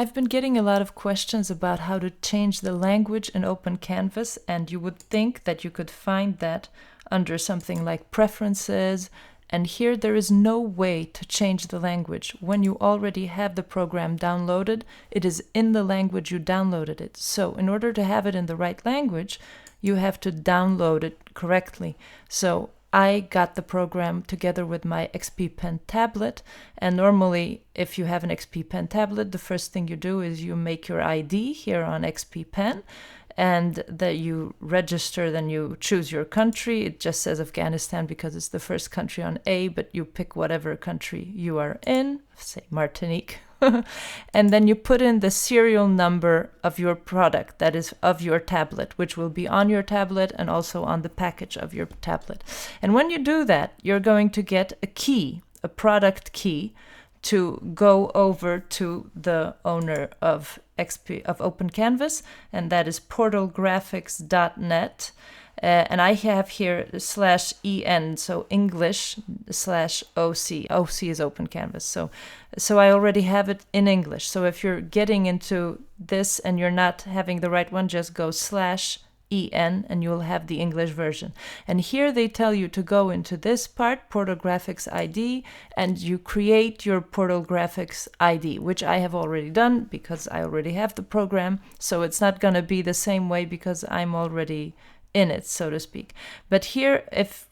I've been getting a lot of questions about how to change the language in Open Canvas, and you would think that you could find that under something like Preferences, and here there is no way to change the language. When you already have the program downloaded, it is in the language you downloaded it. So in order to have it in the right language, you have to download it correctly. So I got the program together with my XP Pen tablet, and normally if you have an XP Pen tablet, the first thing you do is you make your ID here on XP Pen, and that you register, then you choose your country. It just says Afghanistan because it's the first country on A, but you pick whatever country you are in, say Martinique. And then you put in the serial number of your product, that is of your tablet, which will be on your tablet and also on the package of your tablet. And when you do that, you're going to get a key, a product key, to go over to the owner of Open Canvas, and that is portalgraphics.net. And I have here /en, so English/OC. OC is Open Canvas. So I already have it in English. So if you're getting into this and you're not having the right one, just go /en and you'll have the English version. And here they tell you to go into this part, Portal Graphics ID, and you create your Portal Graphics ID, which I have already done because I already have the program. So it's not going to be the same way because I'm already in it, so to speak. But here, if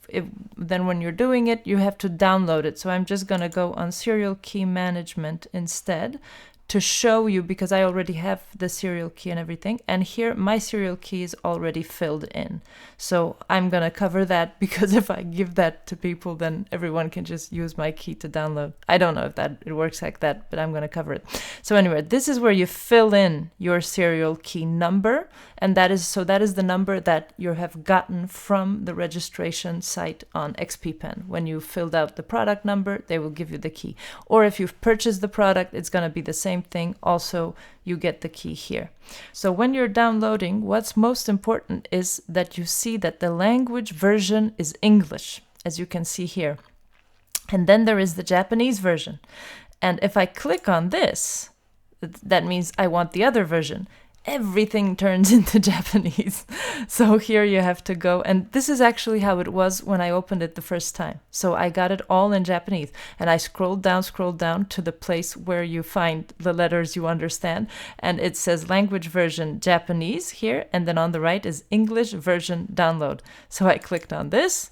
then when you're doing it, you have to download it. So I'm just going to go on Serial Key Management instead to show you, because I already have the serial key and everything. And here my serial key is already filled in. So I'm going to cover that, because if I give that to people, then everyone can just use my key to download. I don't know if it works like that, but I'm going to cover it. So anyway, this is where you fill in your serial key number. And that is the number that you have gotten from the registration site on XP Pen. When you filled out the product number, they will give you the key. Or if you've purchased the product, it's going to be the same thing. Also, you get the key here. So when you're downloading, what's most important is that you see that the language version is English, as you can see here. And then there is the Japanese version. And if I click on this, that means I want the other version. Everything turns into Japanese. So here you have to go. And this is actually how it was when I opened it the first time. So I got it all in Japanese. And I scrolled down to the place where you find the letters you understand. And it says language version Japanese here. And then on the right is English version download. So I clicked on this.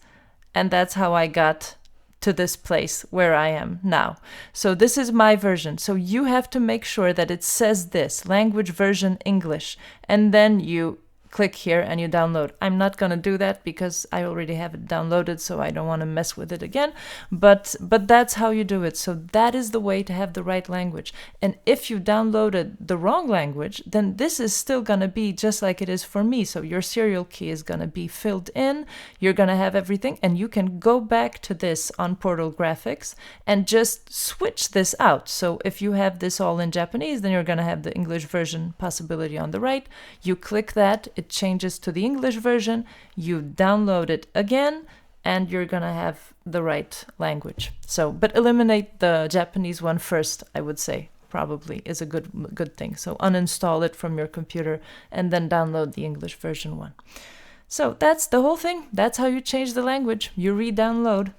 And that's how I got to this place where I am now. So this is my version. So you have to make sure that it says this, language version English, and then you click here and you download. I'm not going to do that because I already have it downloaded, so I don't want to mess with it again. But that's how you do it. So that is the way to have the right language. And if you downloaded the wrong language, then this is still going to be just like it is for me. So your serial key is going to be filled in. You're going to have everything, and you can go back to this on Portal Graphics and just switch this out. So if you have this all in Japanese, then you're going to have the English version possibility on the right. You click that, it changes to the English version, you download it again, and you're gonna have the right language. So, but eliminate the Japanese one first, I would say, probably is a good thing. So uninstall it from your computer and then download the English version one. So that's the whole thing. That's how you change the language. You re-download.